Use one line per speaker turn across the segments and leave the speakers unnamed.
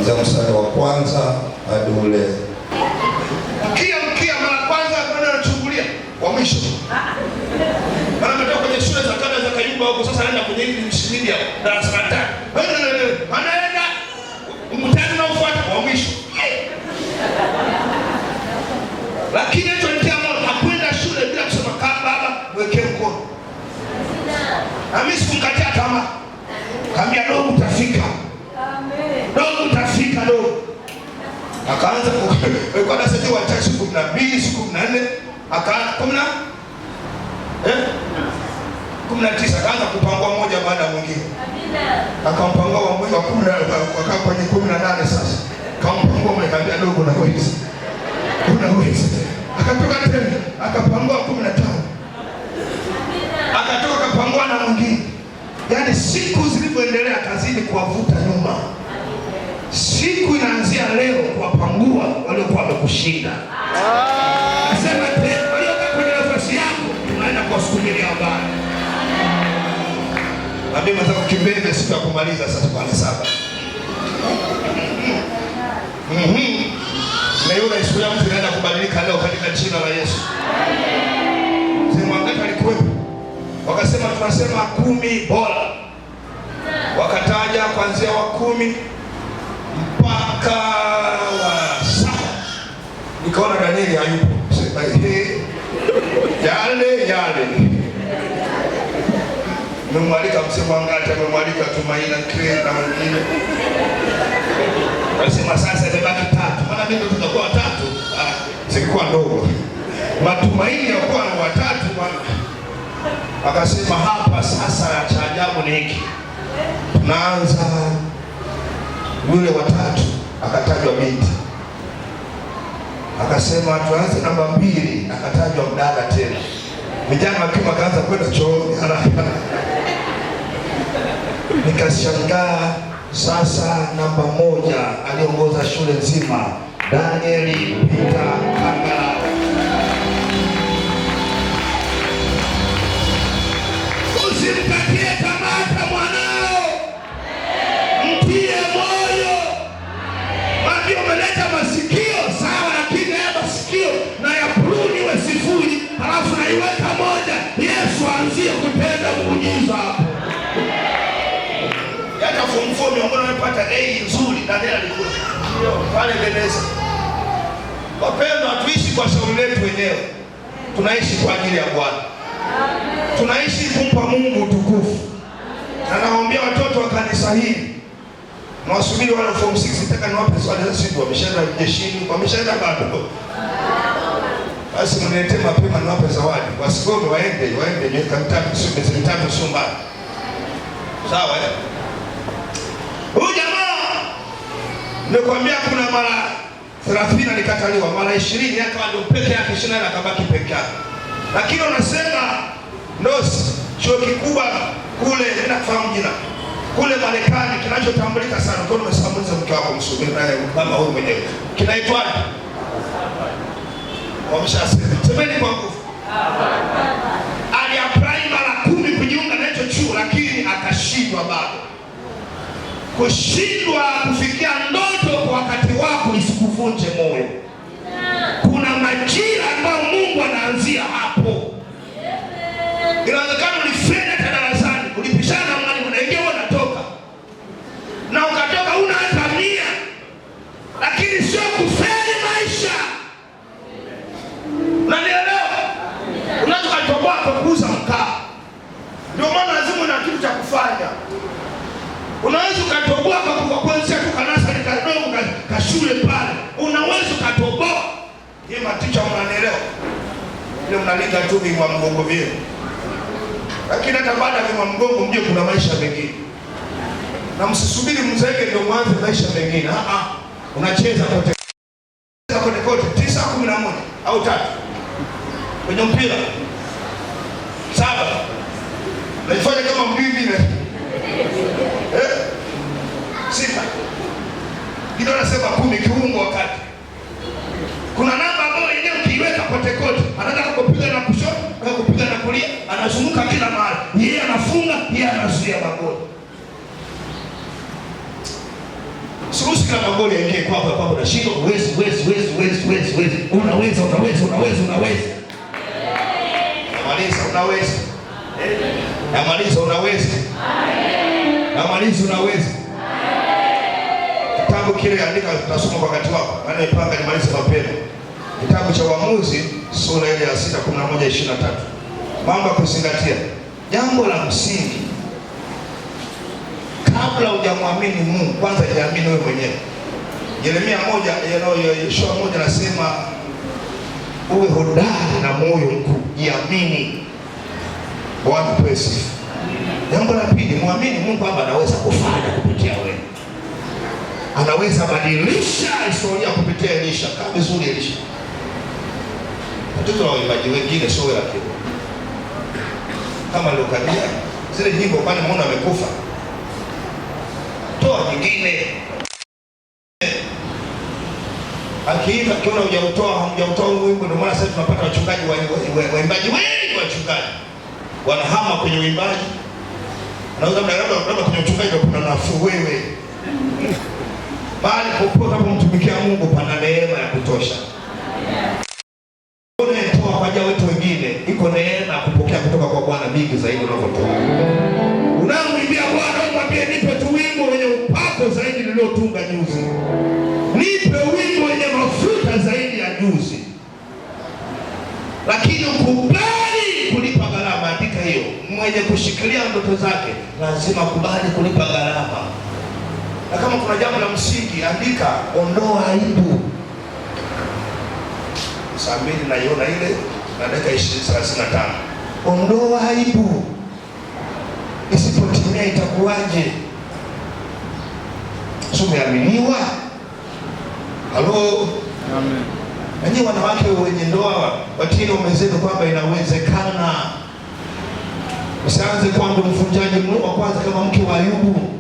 kuanzia mstari wa kwanza hadi ule
mkia mara kwanza bwana anachungulia wa mwisho. Maana ametoka kwenye shule za kada za Kayumba huko, sasa anaenda kwenye hili mshindi hapo darasa la 5. Anaenda mtani na ufuata wa mwisho. Lakini hicho ni kama hakwenda shule bila kusema kama baba mwekee mkono. Na mimi sikumkatia tamaa. Kaambia dogo utafika. Amen. Dogo utafika dogo. Akaanza kwa darasa la 12 siku 12 siku 14 akaanza 19 akaanza kupangwa moja baada ya mwingine. Amina. Akampangwa wa mwezi wa 10 akakaa kwenye 18 sasa. Kampangwa mkaambia dogo na wewe. Unaweza. Akatoka tena akapangwa 15. Akatoka akapangwa na mwingine. Yaani siku zilivyoendelea kazini kuwavuta nyuma. Siku inaanzia leo kuwapangua waliokuwa wamekushinda. Nasema tena waliokaa kwenye nafasi yako tunaenda kuwasukumilia habari. Nabii mtaka kimbele siku ya kumaliza sasa kwa 7. Na yule siku ya mtu inaenda kubadilika leo katika jina la Yesu. Sema wangapi alikuwepo? Wakasema tunasema 10 bora. Wakataja kuanzia wa 10 mpaka wa 7. Nikaona Danieli hayupo. Sema yale. Nimemwalika msemo Angata, nimemwalika Tumaini na mwingine. Wasema sasa imebaki 3. Maana mimi ndo tutakuwa 3. Sikuwa ndogo. Matumaini ya kuwa na 3 bwana. Akasema hapa sasa cha ajabu ni hiki. Tunaanza yule wa 3 akatajwa binti. Akasema tuanze namba 2 akatajwa mdada tena. Vijana wakiwa kaanza kwenda chooni haraka. Nikashangaa sasa namba 1 aliongoza shule nzima Danieli Peter Kangala. Usimkatie tamaa mwanao. Mtie moyo. Mwambie umeleta masikio sawa, lakini haya masikio na ya pruni we sifuri, halafu naiweka moja. Yesu aanzie kutenda muujiza hapo. Hata form miongoni wamepata A nzuri na ndio alikuwa. Pale Veneza. Wapendwa, tuishi kwa shauri letu wenyewe. Tunaishi kwa ajili ya Bwana. Tunaishi kumpa Mungu utukufu. Na nawaambia watoto wa kanisa hili, nawasubiri wale form 6 nataka niwape swali za siku, wameshaenda jeshini, wameshaenda bado. Basi mniletee mapema niwape zawadi. Wasigome waende miaka 3 sio mbali. Sawa eh? Huyu jamaa nimekwambia kuna mara 30 alikataliwa, mara 20 akawa ndio peke yake, 20 akabaki peke yake. Lakini unasema ndosi chuo kikubwa kule, ninafahamu jina kule Marekani kinachotambulika sana, kwa nini umesamuliza mke wako msubiri naye kama huyu mwenyewe kinaitwaje? Wameshasema semeni kwa nguvu. Aliapply mara 10 kujiunga na hicho chuo, lakini akashindwa bado. Kushindwa kufikia ndoto kwa wakati wako isikuvunje moyo. Kuna majira ambayo Mungu anaanzia hapo. Inawezekana ulifanya darasani, ulipishana na mwalimu na yeye unatoka. Na ukatoka una hata 100. Lakini sio kufeli maisha. Unanielewa? Unaweza kutoboa kwa kuuza mkaa. Ndio maana lazima una kitu cha kufanya. Unaweza ukatoboa kwa kuanzia tu kanasa ni kadogo kashule pale. Unaweza ukatoboa. Yeye maticha mnanielewa? Ile mnalinga tu vingwa mgongo vyenu. Lakini hata baada ya vingwa mgongo mje kuna maisha mengine. Na msisubiri mzeke ndio mwanze maisha mengine. Unacheza kote. Kote 9 11 au 3. Kwenye mpira. 7. Naifanya kama mbibi na 6. Ndio nasema 10 kiungo wakati. Kuna namba ambayo yenyewe ukiiweka kote kote, anataka kupiga na kushoto, anataka kupiga na kulia, anazunguka kila mahali. Yeye anafunga, yeye anazuia magoli. Siruhusu kama magoli. magoli yaingie kwako kwako, unashindwa, uwezi. Unaweza. Namaliza, unaweza. Kitabu kile andika, tutasoma kwa wakati wako, maana nipanga nimalize mapema. Kitabu cha Waamuzi sura ile ya 6:11-23. Mambo ya kuzingatia. Jambo la msingi, kabla hujamwamini Mungu, kwanza jiamini wewe mwenyewe. Yeremia 1, Yoshua 1 anasema uwe hodari na moyo mkuu, jiamini. Bwana pesa. Jambo la pili, muamini Mungu kwamba anaweza kufanya kupitia wewe. Anaweza badilisha historia kupitia Elisha. Kama vizuri Elisha. Tatizo la waimbaji wengine sio la kiroho. Kama Lukadia, zile nyimbo kwani muone amekufa. Toa nyingine. Akiimba kiona hamjautoa wimbo, ndio maana sasa tunapata wachungaji waimbaji wengi wachungaji. Wanahama kwenye uimbaji. Anaweza labda kwenye uchungaji kuna nafuu wewe. Bali popote unapomtumikia Mungu pana neema ya kutosha. Unatoa kwa ajili wetu wengine, iko neema ya kupokea kutoka kwa Bwana mingi zaidi unavyotoa. Unamwimbia Bwana, umwambie nipe tu wimbo wenye upako zaidi niliotunga juzi. Nipe wimbo wenye mafuta zaidi ya juzi. Lakini ukubali kulipa gharama. Andika hiyo. Mwenye kushikilia ndoto zake lazima kubali kulipa gharama. Na kama kuna jambo la msingi, andika, ondoa aibu. Saa 2 naiona ile na dakika 35. Ondoa aibu. Isipotimia itakuwaje? Umeaminiwa? Halo?
Amen.
Nanyi wanawake wenye ndoa watini umezenu kwamba inawezekana. Usianze kwamba mfunjaji wa kwanza kama mke wa Ayubu.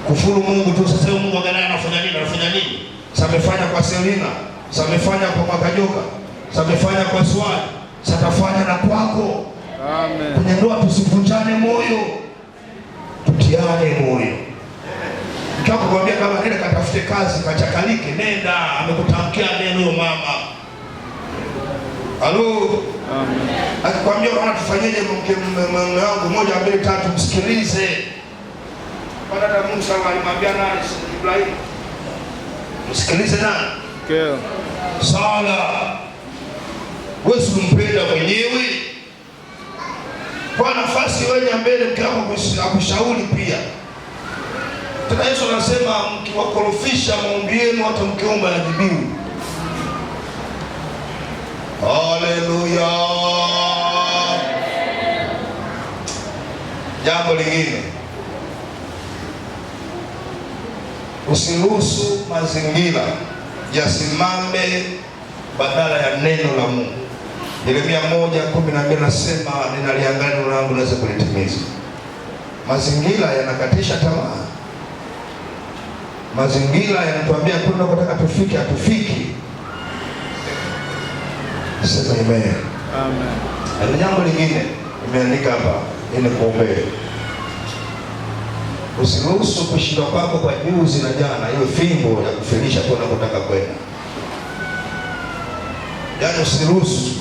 Kufuru Mungu tu. Sasa Mungu angalia anafanya nini? Sasa amefanya kwa Selina, sasa amefanya kwa Mwakajoka, sasa amefanya kwa Swali, sasa atafanya na kwako.
Amen.
Kwenye ndoa tusivunjane moyo. Tutiane moyo. Mkako kuambia kama nenda katafute kazi, kachakalike, nenda, amekutamkia neno huyo mama. Halo?
Amen.
Akikwambia unaona tufanyeje mume wangu 1 2 3, msikilize. Bwana ta Musa alimwambia nani? Ibrahim. Msikilize nani?
Keo.
Sala. Wewe umpenda mwenyewe. Kwa nafasi wewe mbele mke wako akushauri pia. Tena Yesu anasema mkiwakorofisha maombi yenu hata mkiomba yajibiwi. Haleluya. Jambo lingine, usiruhusu mazingira yasimame badala ya neno la Mungu. Yeremia 1:12 nasema ninaliangalia neno langu naweza kulitimiza. Mazingira yanakatisha tamaa. Mazingira yanatuambia kuna kutaka tufike hatufiki. Sema amen.
Amen.
Na jambo lingine nimeandika hapa ili kuombea. Usiruhusu kushindwa kwako kwa juzi na jana iwe fimbo ya kufilisha kwa unakotaka kwenda. Yaani usiruhusu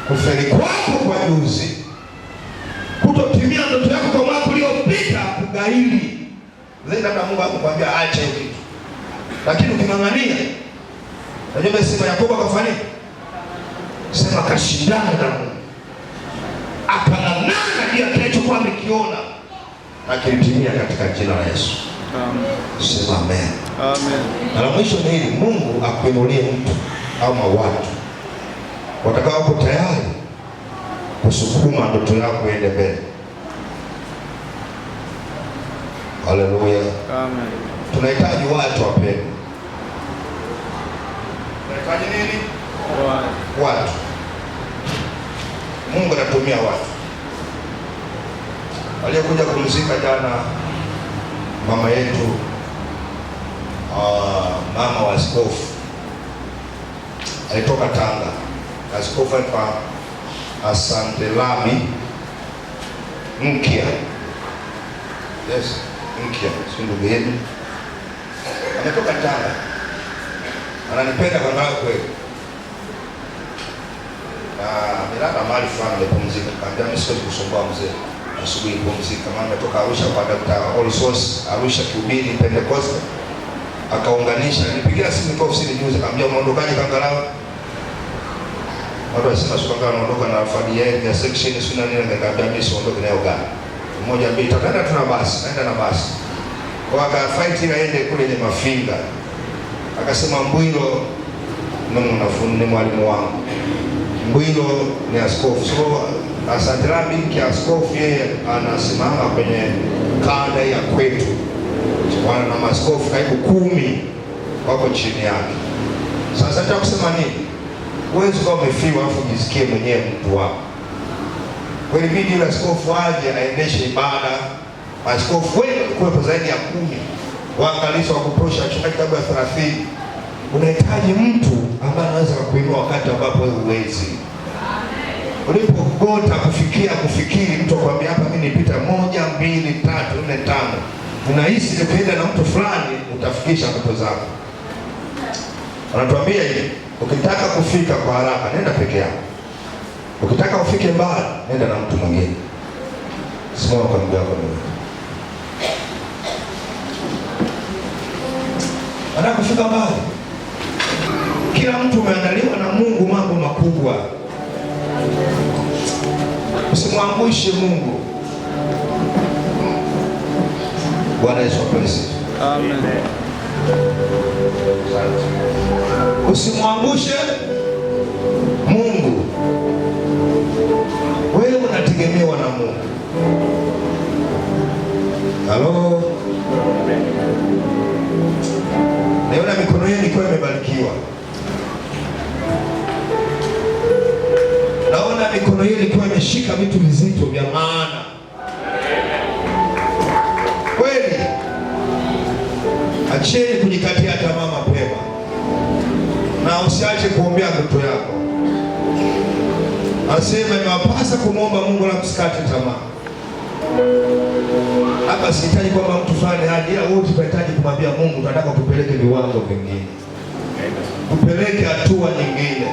kufeli kwako kwa juzi, kutotimia ndoto yako kwa mwaka uliopita kugaili. Labda Mungu akwambia acha hiyo kitu. Lakini uking'ang'ania, unajua sema Yakobo akafanya nini? Sema kashindana na Mungu. Akang'ang'ana juu ya kilichokuwa amekiona. Akilitimia katika jina la Yesu.
Amen.
Sema amen.
Amen.
Na la mwisho ni hili, Mungu akuinulie mtu au watu watakao tayari kusukuma ndoto yako iende mbele. Haleluya.
Amen.
Tunahitaji watu wapendwa. Tunahitaji nini? Watu. Mungu anatumia watu. Aliyekuja kumzika jana mama yetu, mama wa askofu, alitoka Tanga. Askofu alikuwa Asandelami Mkia. Yes, Mkia, si ndugu yenu. ametoka Tanga, ananipenda kwa maana kweli. Na nilala mahali fulani nimepumzika, kaambia mimi siwezi kusumbua mzee, asubuhi pumzika, maana nimetoka Arusha kwa Dr. All Source Arusha kuhubiri Pentecost. Akaunganisha, nilipigia simu kwa ofisini juzi, kaambia unaondokaje Kangalao? Watu wasema sio Kangalao, naondoka na familia ya section sina nini, nikaambia mimi siondoke nayo gani. Mmoja mbili tutaenda tuna basi, naenda na basi. Kwa akafight ile aende kule ni Mafinga. Akasema Mbwilo ni mwalimu wangu. Mbwilo ni askofu. So Asante Rabi kiaskofu yeye anasimama kwenye kanda ya kwetu. Wana na maaskofu karibu 10 wako chini yake. Sasa nataka kusema nini? Huwezi kuwa umefiwa afu jisikie mwenyewe mtu wako. Kwa hiyo bidi yule askofu aje aendeshe ibada. Askofu wengi kuwepo zaidi ya 10. Waangalizi wa kutosha, wachungaji kama 30. Unahitaji mtu ambaye anaweza kukuinua wakati ambapo wewe huwezi. Ulipogota kufikiri mtu akwambia hapa mimi nipita 1, 2, 3, 4, 5. Unahisi nikienda na mtu fulani utafikisha ndoto zako. Anatuambia hivi, ukitaka kufika kwa haraka nenda peke yako. Ukitaka ufike mbali nenda na mtu mwingine. Simama kwa mguu wako. Anataka kufika mbali. Kila mtu umeandaliwa na Mungu mambo makubwa. Usimwangushe Mungu. Bwana Yesu asifiwe.
Amen.
Usimwangushe Mungu. Wewe unategemewa na Mungu. Halo. Naona mikono yenu ikiwa imebarikiwa. Naona mikono yenu ikiwa imeshika vitu vizito vya maana. Kweli. Acheni kujikatia tamaa mapema. Na usiache kuombea ndoto yako. Anasema inawapasa kumwomba Mungu na msikate tamaa. Hapa sihitaji kwamba mtu fulani aje, ila wote tunahitaji kumwambia Mungu tunataka kupeleke viwango vingine. Kupeleke hatua nyingine.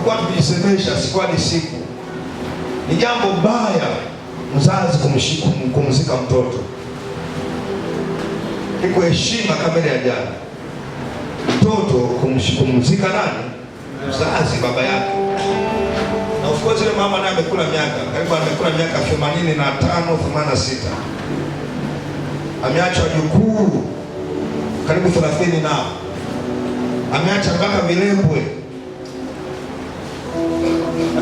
Kwa tujisemesha siku hadi siku. Ni jambo baya mzazi kumzika mtoto. Iko heshima kama ile ya jana. Mtoto kumzika nani? Mzazi, baba yake. Na of course ile mama naye amekula miaka, karibu amekula miaka 85, 86. Ameacha wajukuu karibu 30 na ameacha mpaka vilembwe.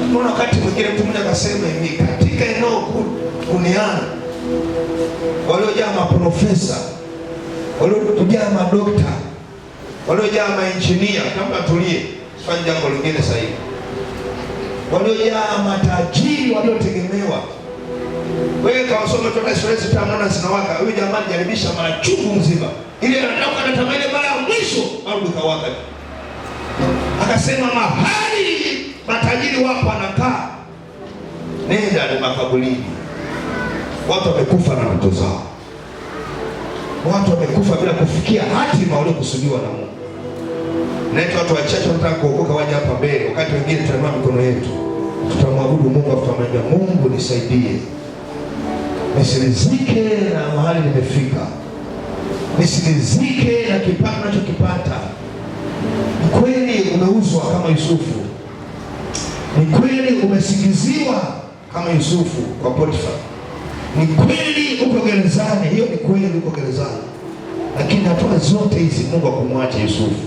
Tunaona wakati mwingine mtu mmoja akasema hivi, katika eneo kuniana waliojaa maprofesa, waliojaa madokta, waliojaa mainjinia, kama tulie, sifanye jambo lingine sahihi. Waliojaa matajiri waliotegemewa. Wewe kama usome toka Israeli tunaona zinawaka. Huyu jamaa jaribisha mara chungu mzima. Ile anataka anatamani mara ya mwisho au kawaka. Akasema mahali matajiri wapo anakaa. Nenda ni makaburini. Watu wamekufa na ndoto zao. Watu wamekufa bila kufikia hatima waliokusudiwa na Mungu. Naitwa watu wachache wanataka kuokoka waje hapa mbele, wakati wengine tunainua mikono yetu. Tutamwabudu Mungu, tutamwambia Mungu nisaidie. Nisilizike na mahali nimefika. Nisilizike na kipato ninachokipata. Ni kweli umeuzwa kama Yusufu. Ni kweli umesingiziwa kama Yusufu kwa Potifa. Ni kweli uko gerezani, hiyo ni kweli uko gerezani. Lakini hatua zote hizi Mungu hakumwacha Yusufu.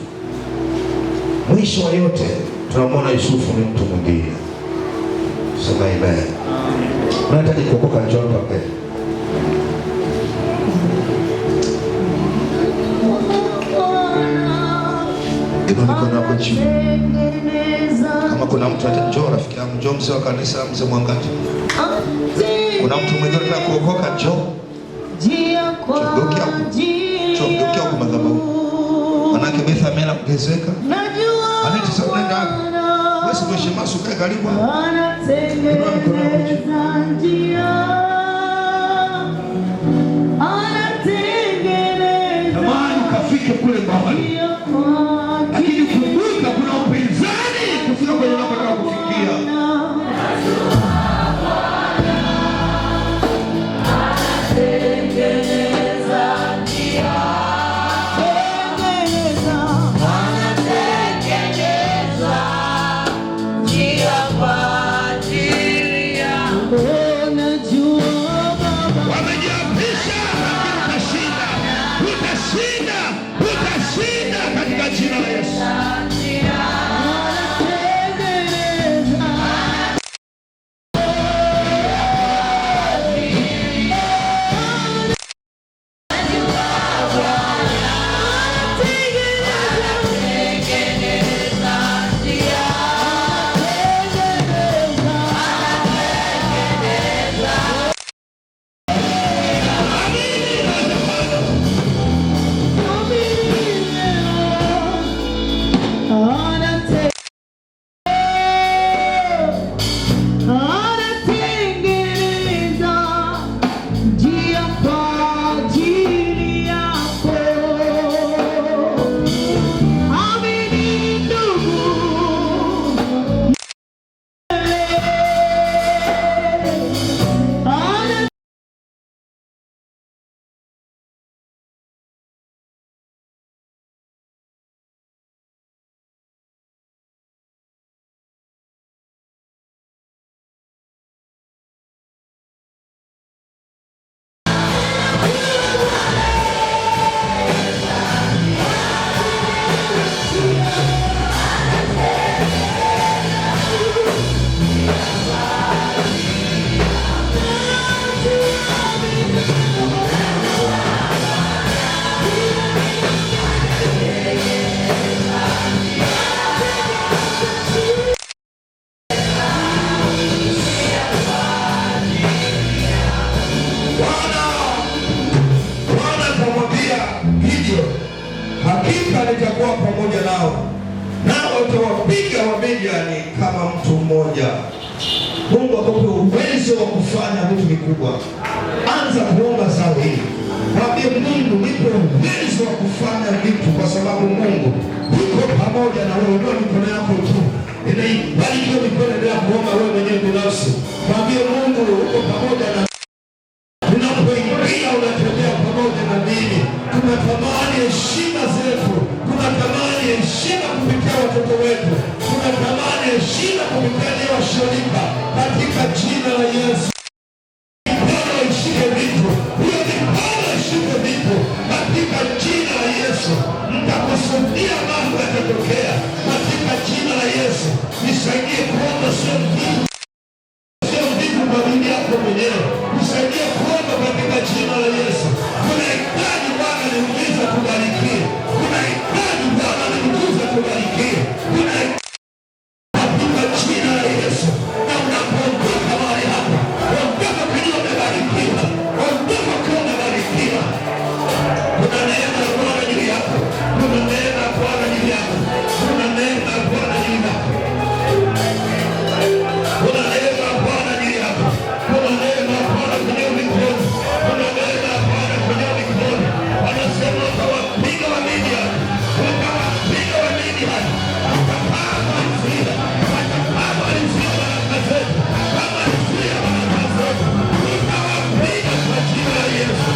Mwisho wa yote tunamwona Yusufu ni mtu mwingine. Sema amen. Unahitaji kuokoka, njoo hapa. Kama kuna mtu njoo, rafiki yangu, njoo, mzee wa kanisa, mzee mwangaji. Kuna mtu mwingine anataka kuokoka, njoo. Chodokia kwa madhabahu. Manake Betha amela kugezeka. Aneti sasa unaenda hapo. Wewe mwisho masu kae karibu. Anatengeneza njia. wamejiapisha, utashinda, utashinda katika jina la Yesu. Nitakuwa pamoja nao, nao utawapiga Wamidiani kama mtu mmoja. Mungu akupe uwezo wa kufanya vitu vikubwa. Anza kuomba saa hii, mwambie Mungu, nipe uwezo wa kufanya vitu, kwa sababu Mungu yuko pamoja na wewe. Ndio mikono yako tu inaibariki, mikono ya kuomba wewe mwenyewe binafsi. Mwambie Mungu, uko pamoja na unapoingia, unatembea pamoja na mimi. Tunatamani heshima zetu, tunatamani heshima kupitia watoto wetu, tunatamani heshima kupitia washirika, katika jina la Yesu. Mikono ishike vitu, hiyo mikono ishike vitu, katika jina la Yesu. Mtakusudia mambo yatatokea, katika jina la Yesu. Nisaidie kuomba, sio vitu kwa ajili yako mwenyewe. Nisaidie kuomba katika jina la Yesu. Tunahitaji Bwana niuliza tubarikie. Tunahitaji Bwana niuliza tubarikie. Tunahitaji katika jina la Yesu. Na unapoondoka mahali hapa, ondoka kwenye umebarikiwa. Ondoka kwenye umebarikiwa. Kuna neema ya Bwana juu yako. Kuna neema ya Bwana juu yako. Kuna neema ya Bwana juu yako. Kuna neema ya Bwana juu yako. Kuna neema ya Bwana kwenye mikono. Kuna neema ya Bwana kwenye mikono. Wanasema utawapiga Wamidiani. Utawapiga Wamidiani. Kama alizuia. Kama alizuia baraka zetu. Kama alizuia baraka zetu. Utawapiga kwa jina la Yesu.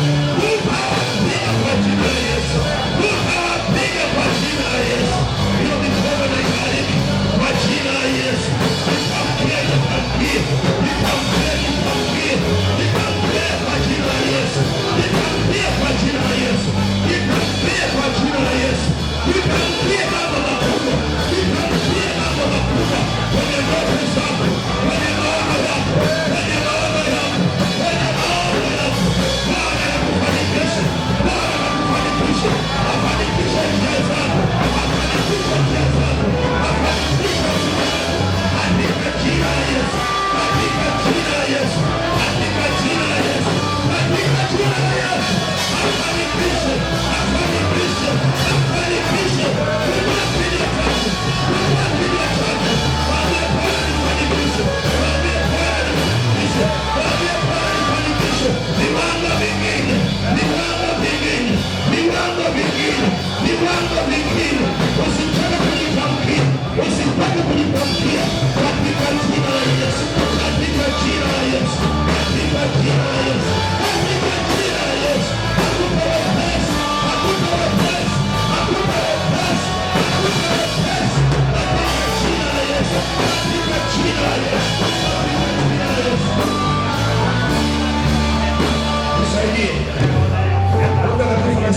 Utawapiga kwa jina la Yesu. Utawapiga kwa jina la Yesu. Hiyo mikono na ibariki kwa jina la Yesu. Nitamkie, nitamkie. Nitamkie, nitamkie. Nitamkie kwa jina la Yesu. Nitamkie kwa jina la Yesu. Nitamkie kwa jina la Yesu. Nitamkie mambo makubwa. Nitamkie mambo makubwa kwenye ndoto zako, kwenye maono yako, kwenye maono yako, kwenye maono yako. Bwana akufanikishe. Bwana akufanikishe. Afanikishe njia zako. Afanikishe njia zako. Afanikishe njia zako. Katika jina la Yesu. Katika jina la Yesu. Katika jina la Yesu. Katika jina la Yesu. Afanikishe. Afanikishe. Afanikishe. Kuna kinywa chako. Kuna kinywa chako. Mwambie Bwana nifanikishe. Mwambie Bwana nifanikishe. Mwambie Bwana nifanikishe. Viwango vingine. Viwango vingine. Viwango vingine. Viwango vingine. Usitaka kujitamkia. Usitaka kujitamkia. Katika jina la Yesu. Katika jina la Yesu. Katika jina la Yesu. Katika jina la Yesu. Hakuna wepesi. Hakuna wepesi. Hakuna wepesi. Hakuna wepesi. Katika jina la Yesu. Katika jina la Yesu. Katika jina la Yesu.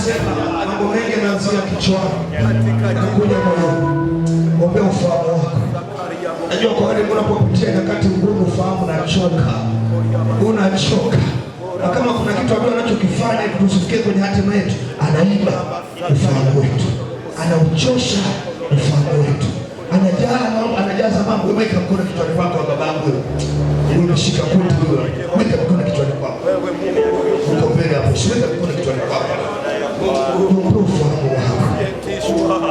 anasema mambo mengi yanaanzia kichwani yanakuja moyoni. Ombea ufahamu wako. Najua kwa wale unapopitia nyakati ngumu, ufahamu unachoka. Na kama kuna kitu ambacho anachokifanya tusifikie kwenye hatima yetu, anaiba ufahamu wetu, anauchosha ufahamu wetu, anajaza mambo. Weka mkono kichwani kwako, babangu unashika kuti wewe, weka mkono kichwani kwako, uko mbele hapo, weka mkono kichwani kwako, ufahamu wako,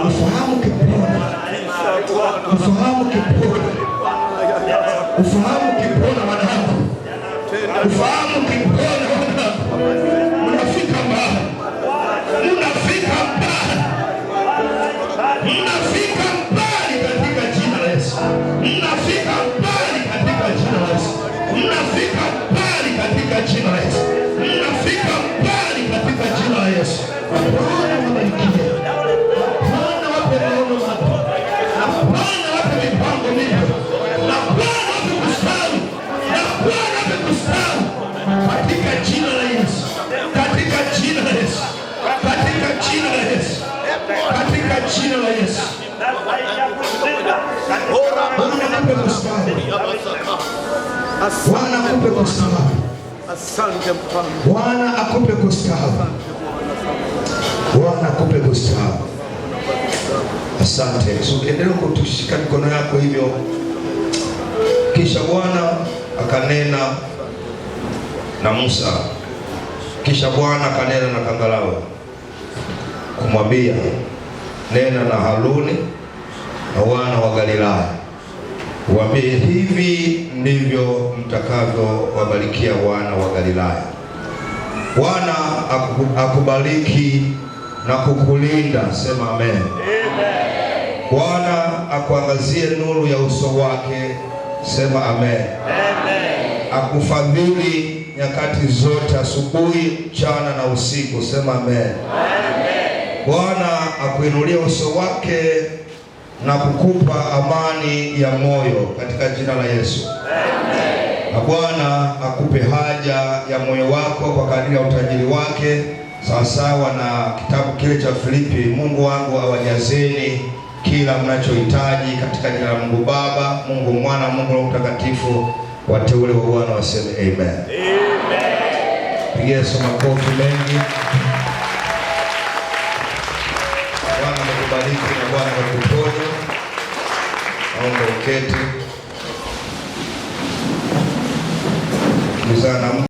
ufahamu kipona, ufahamu kipona, ufahamu kipona wanadamu, ufahamu kipona wanadamu. Unafika mbali, unafika mbali, unafika mbali katika jina la Yesu, unafika mbali katika jina la Yesu, unafika mbali katika jina la Yesu, unafika mbali katika jina la Yesu. Bwana wabarikie, Bwana wape maono mapya, na Bwana wape mipango mipya, na Bwana wape kustawi, na Bwana wape kustawi katika jina la Yesu, katika jina la Yesu, katika jina la Yesu, katika jina la Yesu. Bwana akupe kustawi, Bwana akupe kustawi, Bwana akupe kustawi, Bwana akupe kustawi. Asante. Endelea kutushika mikono yako hivyo. Kisha Bwana akanena na Musa, kisha Bwana akanena na kangalawe kumwambia, nena na Haruni na wana wa Galilaya, waambie, hivi ndivyo mtakavyo wabarikia wana wa Galilaya. Bwana akubariki na kukulinda. Sema amen. Bwana akuangazie nuru ya uso wake. Sema amen. Akufadhili nyakati zote, asubuhi, mchana na usiku. Sema amen. Bwana akuinulie uso wake na kukupa amani ya moyo katika jina la Yesu. Na Bwana akupe haja ya moyo wako kwa kadiri ya utajiri wake, sawasawa na kitabu kile cha Filipi. Mungu wangu awajazeni kila mnachohitaji katika jina la Mungu Baba, Mungu Mwana, Mungu Roho Mtakatifu. Wateule wa Bwana waseme amen. Amen. Pigia Yesu makofi mengi. Bwana amekubariki na Bwana amekuponya. Naomba uketi.